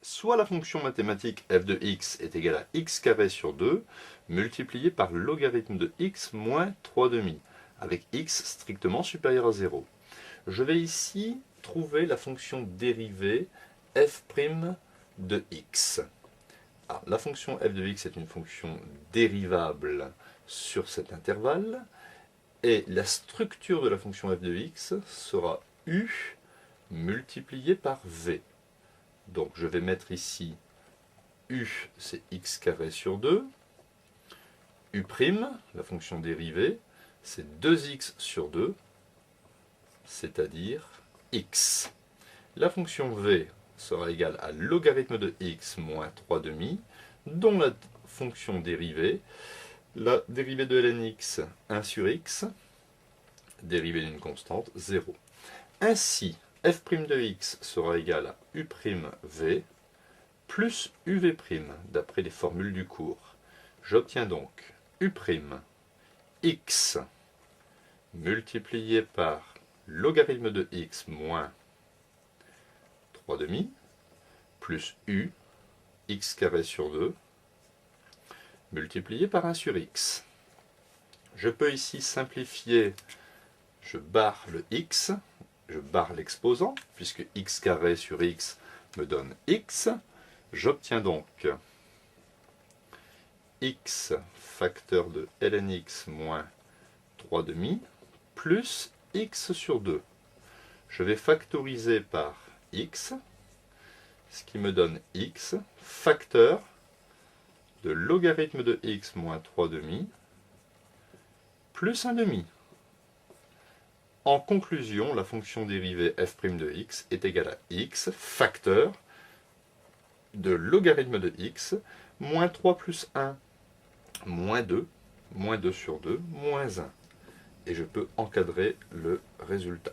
soit la fonction mathématique f de x est égale à x carré sur 2 multiplié par le logarithme de x moins 3 demi, avec x strictement supérieur à 0. Je vais ici trouver la fonction dérivée f' de x. Alors, la fonction f de x est une fonction dérivable sur cet intervalle, et la structure de la fonction f de x sera u multiplié par v. Donc je vais mettre ici u, c'est x carré sur 2, u', la fonction dérivée, c'est 2x sur 2, c'est-à-dire x. La fonction v sera égale à logarithme de x moins 3 demi, dont la fonction dérivée, la dérivée de ln x, 1 sur x, dérivée d'une constante, 0. Ainsi, f' de x sera égal à u'v plus uv', d'après les formules du cours. J'obtiens donc u'x multiplié par logarithme de x moins 3 demi plus u, x carré sur 2, multiplié par 1 sur x. Je peux ici simplifier, je barre le x, je barre l'exposant, puisque x carré sur x me donne x. J'obtiens donc x facteur de ln x moins 3 demi plus x sur 2. Je vais factoriser par x, ce qui me donne x facteur de logarithme de x moins 3 demi plus 1 demi. En conclusion, la fonction dérivée f' de x est égale à x facteur de logarithme de x moins 3 plus 1 moins 2 sur 2 moins 1. Et je peux encadrer le résultat.